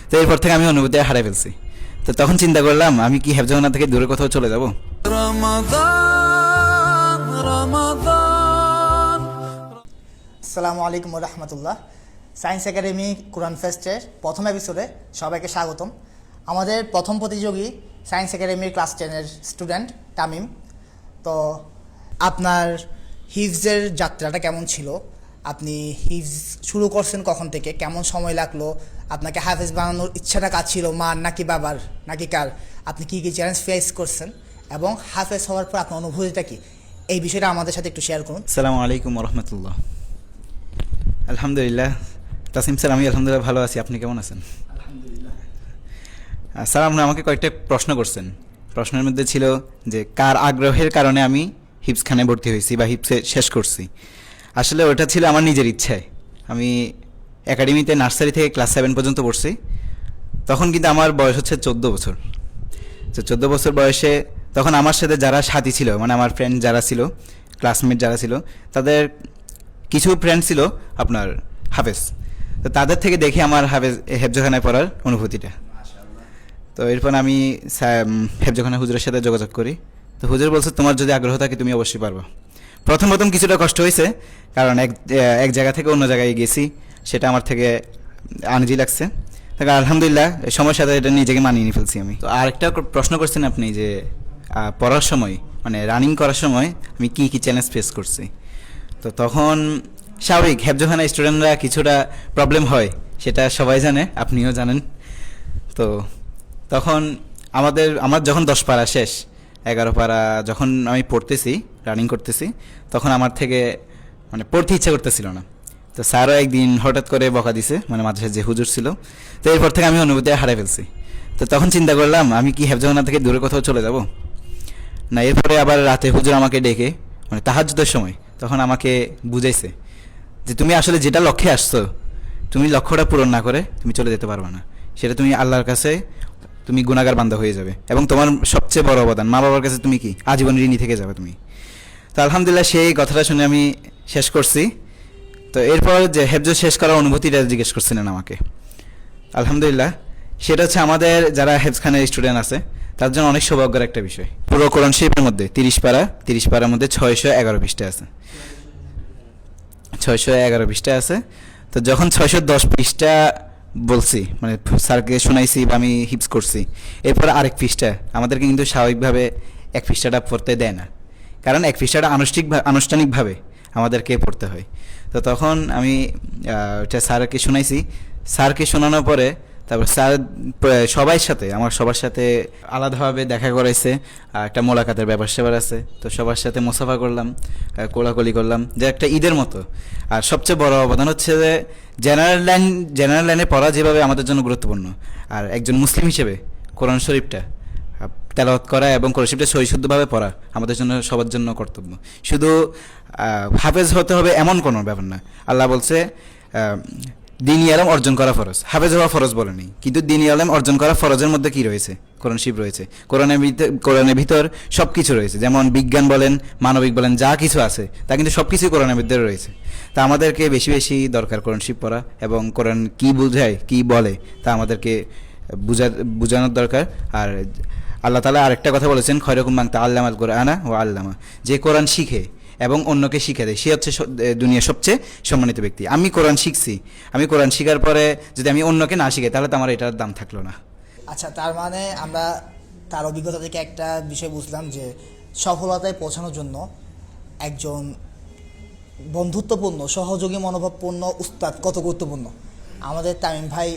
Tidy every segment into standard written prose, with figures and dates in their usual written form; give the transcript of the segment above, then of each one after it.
তো এরপর থেকে আমি অনুভূতি হারাই ফেলছি। তো তখন চিন্তা করলাম আমি কি হেফজখানা থেকে দূরে কোথাও চলে যাব। আসসালামু আলাইকুম রহমতুল্লাহ। সায়েন্স একাডেমি কোরআন ফেস্টের প্রথম এপিসোডে সবাইকে স্বাগতম। আমাদের প্রথম প্রতিযোগী সায়েন্স একাডেমির ক্লাস 10-এর স্টুডেন্ট তামিম। তো আপনার হিফজের যাত্রাটা কেমন ছিল? আপনি হিফজ শুরু করছেন কখন থেকে, কেমন সময় লাগলো? আপনাকে হাফেজ বানানোর ইচ্ছাটা কার ছিল, মার নাকি বাবার নাকি কার? আপনি কী কী চ্যালেঞ্জ ফেস করছেন এবং হাফেজ হওয়ার পর আপনার অনুভূতিটা কী, এই বিষয়টা আমাদের সাথে একটু শেয়ার করুন। আসসালামু আলাইকুম রহমতুল্লাহ। আলহামদুলিল্লাহ তাসিম স্যার, আমি আলহামদুলিল্লাহ ভালো আছি। আপনি কেমন আছেন? আলহামদুলিল্লাহ। স্যার, আপনি আমাকে কয়েকটা প্রশ্ন করছেন। প্রশ্নের মধ্যে ছিল যে কার আগ্রহের কারণে আমি হিপসখানে ভর্তি হয়েছি বা হিপসে শেষ করছি। আসলে ওটা ছিল আমার নিজের ইচ্ছায়। আমি একাডেমিতে নার্সারি থেকে ক্লাস 7 পর্যন্ত পড়ছি। তখন কিন্তু আমার বয়স হচ্ছে 14 বছর। তো 14 বছর বয়সে তখন আমার সাথে যারা সাথী ছিল, মানে আমার ফ্রেন্ড যারা ছিল, ক্লাসমেট যারা ছিল, তাদের কিছু ফ্রেন্ড ছিল আপনার হাফেজ। তো তাদের থেকে দেখে আমার হেফজখানায় পড়ার অনুভূতিটা। তো এরপর আমি হেফজখানা হুজুরের সাথে যোগাযোগ করি। তো হুজুর বলছে তোমার যদি আগ্রহ থাকে তুমি অবশ্যই পারবা। প্রথম কিছুটা কষ্ট হয়েছে, কারণ এক জায়গা থেকে অন্য জায়গায় গেছি, সেটা আমার থেকে আনজি লাগছে। তাকে আলহামদুলিল্লাহ সময়ের সাথে এটা নিজেকে মানিয়ে নিয়ে ফেলছি আমি। তো আরেকটা প্রশ্ন করছেন আপনি যে পড়ার সময়, মানে রানিং করার সময় আমি কি কি চ্যালেঞ্জ ফেস করছি। তো তখন স্বাভাবিক হেফজখানা স্টুডেন্টরা কিছুটা প্রবলেম হয়, সেটা সবাই জানে, আপনিও জানেন। তো তখন আমার যখন 10 পারা শেষ, 11 পারা যখন আমি পড়তেছি, রানিং করতেছি, তখন আমার থেকে মানে পড়তে ইচ্ছা করতেছিল না। তো স্যারও একদিন হঠাৎ করে বকা দিছে, মানে মাদ্রাসায় যে হুজুর ছিল। তো এরপর থেকে আমি অনুভূতি হারাই ফেলছি। তো তখন চিন্তা করলাম আমি কি হেফজখানা থেকে দূরে কোথাও চলে যাব না। এরপরে আবার রাতে হুজুর আমাকে ডেকে, মানে তাহাজ্জুদের সময়, তখন আমাকে বুঝাইছে যে তুমি আসলে যেটা লক্ষ্যে আসছো, তুমি লক্ষ্যটা পূরণ না করে তুমি চলে যেতে পারবে না। সেটা তুমি আল্লাহর কাছে তুমি গুনাহগার বান্দা হয়ে যাবে, এবং তোমার সবচেয়ে বড় অবদান মা বাবার কাছে তুমি কি আজীবন ঋণী থেকে যাবে তুমি। তো আলহামদুলিল্লাহ সেই কথাটা শুনে আমি শেষ করছি। তো এরপর যে হেফজ শেষ করার অনুভূতিটা জিজ্ঞেস করছিলেন আমাকে, আলহামদুলিল্লাহ সেটা হচ্ছে আমাদের যারা হেফজখানের স্টুডেন্ট আছে তার জন্য অনেক সৌভাগ্যের একটা বিষয়। পুরো কোরআন শরীফের মধ্যে 30 পারার মধ্যে 611 পৃষ্ঠা আছে, 611 পৃষ্ঠা আছে। তো যখন 610 পৃষ্ঠা বলছি, মানে স্যারকে শোনাইছি বা আমি হিপস করছি, এরপর আরেক পৃষ্ঠা আমাদেরকে কিন্তু স্বাভাবিকভাবে এক পৃষ্ঠাটা পড়তে দেয় না, কারণ এক পৃষ্ঠাটা আনুষ্ঠানিকভাবে আমাদেরকে পড়তে হয়। তো তখন আমি এটা স্যারকে শোনাইছি। স্যারকে শোনানোর পরে তারপর স্যার আমার সবার সাথে আলাদাভাবে দেখা করাইছে। একটা মোলাকাতের ব্যাপার সেবার আছে, তো সবার সাথে মোসাফা করলাম, কোলাকুলি করলাম, যে একটা ঈদের মতো। আর সবচেয়ে বড় অবদান হচ্ছে যে জেনারেল লাইনে পড়া যেভাবে আমাদের জন্য গুরুত্বপূর্ণ, আর একজন মুসলিম হিসেবে কোরআন শরীফটা তেলাওয়াত করা এবং কোরআন শরীফটা সহিশুদ্ধভাবে পড়া আমাদের জন্য, সবার জন্য কর্তব্য। শুধু হাফেজ হতে হবে এমন কোনো ব্যাপার না। আল্লাহ বলছে দ্বীনি ইলম অর্জন করা ফরজ, হাফেজ হওয়া ফরজ বলেনি, কিন্তু দ্বীনি ইলম অর্জন করা ফরজের মধ্যে কি রয়েছে? কোরআন শরীফ রয়েছে। কোরআনের ভিতর সব কিছু রয়েছে, যেমন বিজ্ঞান বলেন, মানবিক বলেন, যা কিছু আছে তা কিন্তু সব কিছুই কোরআনের ভিতরে রয়েছে। তা আমাদেরকে বেশি বেশি দরকার কোরআন শরীফ পড়া, এবং কোরআন কি বুঝায় কি বলে তা আমাদেরকে বুঝানোর দরকার। আর আল্লাহ তাআলা আরেকটা কথা বলেছেন, খয়রুকুম মান তাআল্লামাল কুরআনা ওয়া আল্লামা, যে কোরআন শিখে এবং অন্যকে শিখে দেয় সে হচ্ছে দুনিয়ার সবচেয়ে সম্মানিত ব্যক্তি। আমি কোরআন শিখছি, আমি কোরআন শিখার পরে যদি আমি অন্যকে না শিখে, তাহলে তো আমার এটার দাম থাকলো না। আচ্ছা, তার মানে আমরা তার অভিজ্ঞতা থেকে একটা বিষয় বুঝলাম যে সফলতায় পৌঁছানোর জন্য একজন বন্ধুত্বপূর্ণ, সহযোগী মনোভাবপূর্ণ উস্তাদ কত গুরুত্বপূর্ণ। আমাদের তামিম ভাই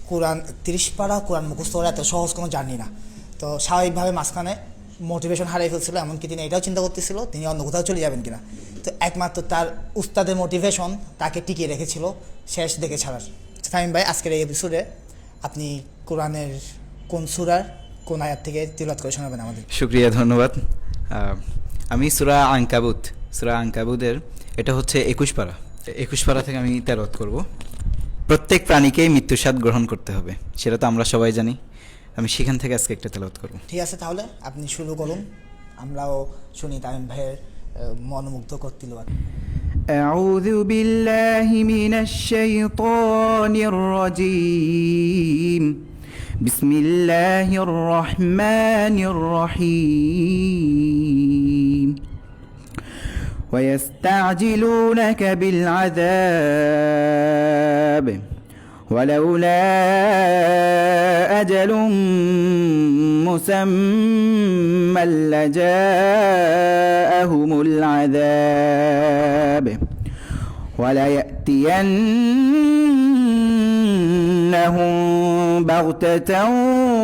কোরআন 30 পারা কোরআন মুখস্থ করা এত সহজ কোনো জার্নি না। তো স্বাভাবিকভাবে মাঝখানে মোটিভেশন হারিয়ে ফেলছিল, এমনকি তিনি এটাও চিন্তা করতেছিল তিনি অন্য কোথাও চলে যাবেন কিনা। তো একমাত্র তার উস্তাদের মোটিভেশন তাকে টিকিয়ে রেখেছিল শেষ দেখে ছাড়ার। তামিম ভাই, আজকের এই এপিসোডে আপনি কোরআনের কোন সূরার কোন আয়াত থেকে তিলাওয়াত করে শোনাবেন আমাদের? শুকরিয়া, ধন্যবাদ। আমি সূরা আনকাবুতের এটা হচ্ছে 21 পারা, 21 পারা থেকে আমি তেলাওয়াত করব। প্রত্যেক প্রাণীকেই মৃত্যুর স্বাদ গ্রহণ করতে হবে, সেটা তো আমরা সবাই জানি। আমি সেখান থেকে আজকে একটা তেলাওয়াত করব। ঠিক আছে, তাহলে আপনি শুরু করুন, আমরাও শুনি তামিম ভাইয়ের মনোমুগ্ধকর তিলাওয়াত। أعوذ بالله من الشيطان الرجيم الرجيم بسم الله الرحمن الرحيم ويستعجلونك بالعذاب ولولا أجل مسمى لجاءهم العذاب وليأتينهم بغتة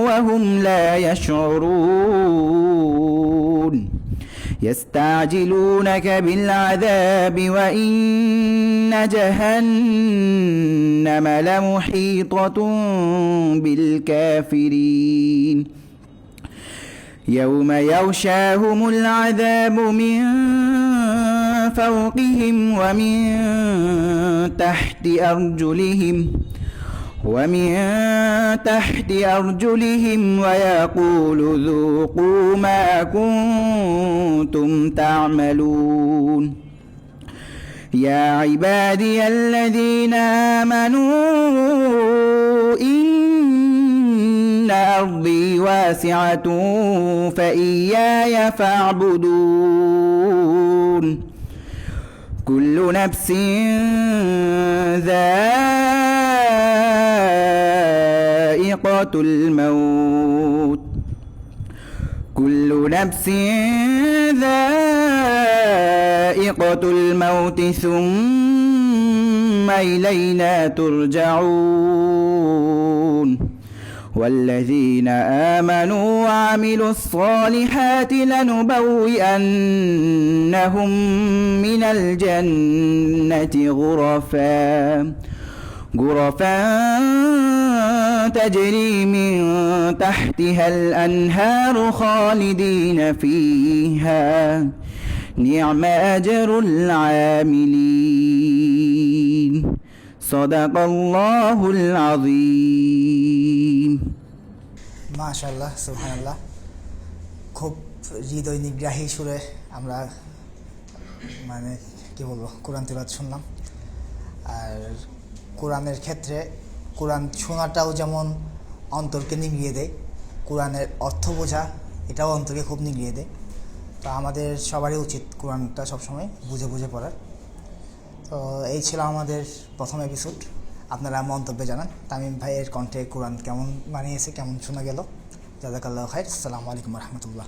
وهم لا يشعرون يستعجلونك بالعذاب وإن جهنم لمحيطة بالكافرين يوم يغشاهم العذاب من فوقهم ومن تحت أرجلهم ويقول ذوقوا ما كنتم تعملون يا عبادي الذين آمنوا إن أرضي واسعة فإياي فاعبدون كل نفس ذائقة الموت ثم إلينا ترجعون والذين آمنوا وعملوا الصالحات لنبوئنهم من الجنة غرفا تجري من تحتها الأنهار خالدين فيها نعم أجر العاملين صدق الله العظيم মাশাআল্লাহ সুবহানাল্লাহ। খুব হৃদয় নিগ্রাহী সুরে আমরা মানে কি বলবো কোরআন তিলাওয়াত শুনলাম। আর কোরআনের ক্ষেত্রে কোরআন শোনাটাও যেমন অন্তরকে নিগড়িয়ে দেয়, কোরআনের অর্থ বোঝা এটাও অন্তরকে খুব নিগড়িয়ে দেয়। তো আমাদের সবারই উচিত কোরআনটা সবসময় বুঝে বুঝে পড়ার। তো এই ছিল আমাদের প্রথম এপিসোড। আপনারা মন্তব্যে জানান তামিম ভাইয়ের কণ্ঠে কোরআন কেমন বানিয়েছে, কেমন শোনা গেল। জাযাকাল্লাহু খাইর। আসসালামু আলাইকুম রহমতুল্লাহ।